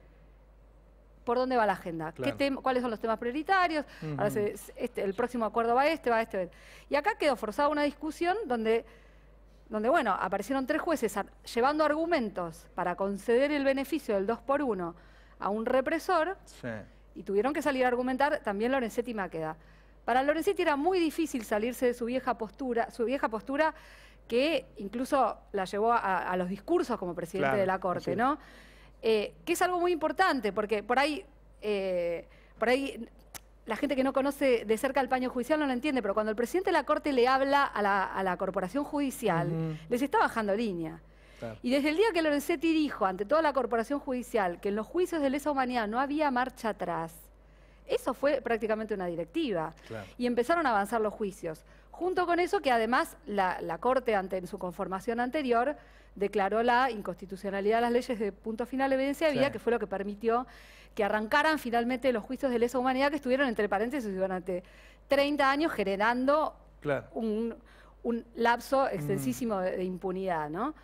por dónde va la agenda, claro. Cuáles son los temas prioritarios, ahora el próximo acuerdo va este. Y acá quedó forzada una discusión donde bueno, aparecieron 3 jueces llevando argumentos para conceder el beneficio del 2x1 a un represor, y tuvieron que salir a argumentar también Lorenzetti y Maqueda. Para Lorenzetti era muy difícil salirse de su vieja postura que incluso la llevó a los discursos como presidente de la Corte, ¿no? Que es algo muy importante, porque por ahí la gente que no conoce de cerca el paño judicial no lo entiende, pero cuando el presidente de la Corte le habla a la corporación judicial, les está bajando línea. Claro. Y desde el día que Lorenzetti dijo ante toda la corporación judicial que en los juicios de lesa humanidad no había marcha atrás, eso fue prácticamente una directiva. Claro. Y empezaron a avanzar los juicios. Junto con eso que además la Corte, en su conformación anterior, declaró la inconstitucionalidad de las leyes de punto final de evidencia de vida, que fue lo que permitió que arrancaran finalmente los juicios de lesa humanidad que estuvieron entre paréntesis durante 30 años generando un lapso extensísimo de impunidad, ¿no?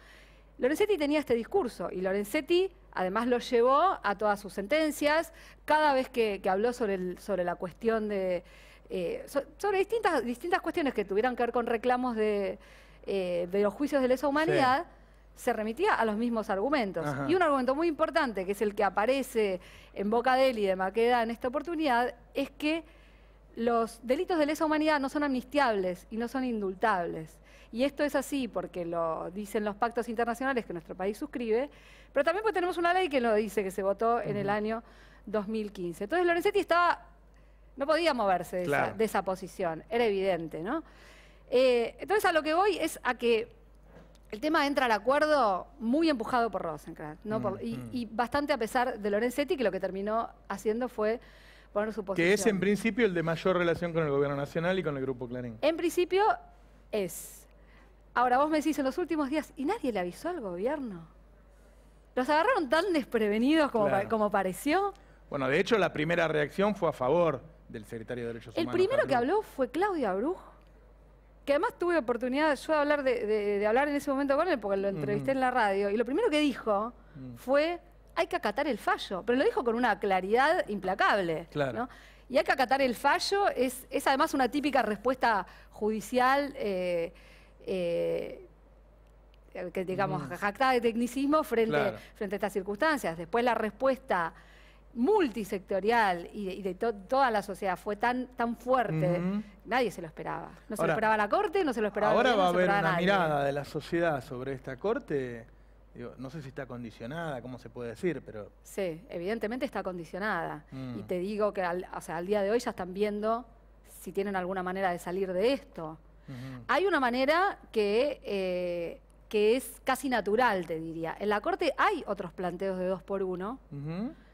Lorenzetti tenía este discurso y Lorenzetti además lo llevó a todas sus sentencias. Cada vez que habló sobre la cuestión de... sobre distintas cuestiones que tuvieran que ver con reclamos de los juicios de lesa humanidad, se remitía a los mismos argumentos. Y un argumento muy importante, que es el que aparece en boca de él y de Maqueda en esta oportunidad, es que los delitos de lesa humanidad no son amnistiables y no son indultables. Y esto es así porque lo dicen los pactos internacionales que nuestro país suscribe, pero también pues tenemos una ley que lo dice, que se votó en el año 2015. Entonces Lorenzetti no podía moverse de esa posición, era evidente, ¿no? Entonces a lo que voy es a que el tema entra al acuerdo muy empujado por Rosenkrantz, ¿no? Y bastante a pesar de Lorenzetti, que lo que terminó haciendo fue poner su posición. Que es en principio el de mayor relación con el gobierno nacional y con el Grupo Clarín. En principio es. Ahora vos me decís en los últimos días, ¿y nadie le avisó al gobierno? ¿Los agarraron tan desprevenidos como pareció? Bueno, de hecho la primera reacción fue a favor del secretario de Derechos Humanos. El primero que habló fue Claudio Abruj, que además tuve oportunidad yo de hablar, de hablar en ese momento con él, porque lo entrevisté en la radio, y lo primero que dijo fue, hay que acatar el fallo, pero lo dijo con una claridad implacable, ¿no? Y hay que acatar el fallo, es además una típica respuesta judicial, que digamos, jactada de tecnicismo frente a estas circunstancias. Después la respuesta multisectorial y de toda la sociedad fue tan fuerte, nadie se lo esperaba. No se lo esperaba la Corte, no se lo esperaba ahora nadie, va a haber una mirada de la sociedad sobre esta Corte, digo, no sé si está condicionada, cómo se puede decir, pero... Sí, evidentemente está condicionada. Y te digo que al día de hoy ya están viendo si tienen alguna manera de salir de esto. Hay una manera que es casi natural, te diría. En la Corte hay otros planteos de 2x1,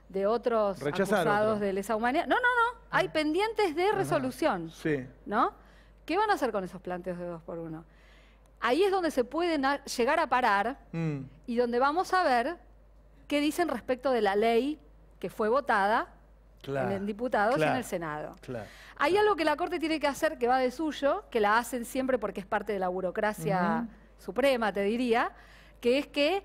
de otros acusados de lesa humanidad. No, hay pendientes de resolución, ¿no? ¿Qué van a hacer con esos planteos de 2x1? Ahí es donde se pueden llegar a parar y donde vamos a ver qué dicen respecto de la ley que fue votada en diputados y en el Senado. Hay algo que la Corte tiene que hacer que va de suyo, que la hacen siempre porque es parte de la burocracia suprema, te diría, que es que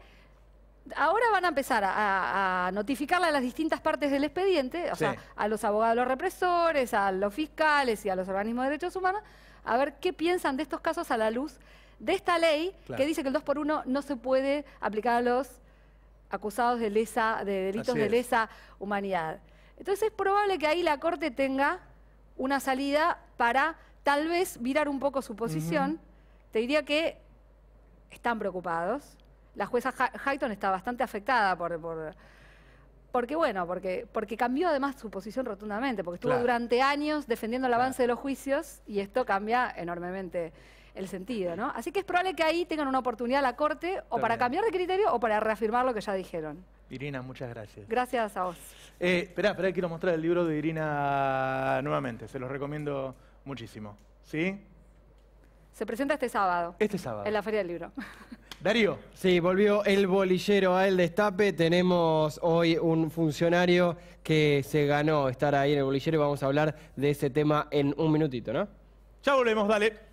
ahora van a empezar a notificarle a las distintas partes del expediente, o sea, a los abogados de los represores, a los fiscales y a los organismos de derechos humanos, a ver qué piensan de estos casos a la luz de esta ley que dice que el 2x1 no se puede aplicar a los acusados de delitos de lesa humanidad. Entonces es probable que ahí la Corte tenga una salida para tal vez virar un poco su posición. Te diría que están preocupados. La jueza Hayton está bastante afectada porque cambió además su posición rotundamente, porque estuvo durante años defendiendo el avance de los juicios y esto cambia enormemente el sentido, ¿no? Así que es probable que ahí tengan una oportunidad la Corte o para cambiar de criterio o para reafirmar lo que ya dijeron. Irina, muchas gracias. Gracias a vos. Esperá, quiero mostrar el libro de Irina nuevamente, se los recomiendo muchísimo. ¿Sí? Se presenta este sábado. Este sábado. En la Feria del Libro. Darío. Sí, volvió el bolillero a El Destape. Tenemos hoy un funcionario que se ganó estar ahí en el bolillero y vamos a hablar de ese tema en un minutito, ¿no? Ya volvemos, dale.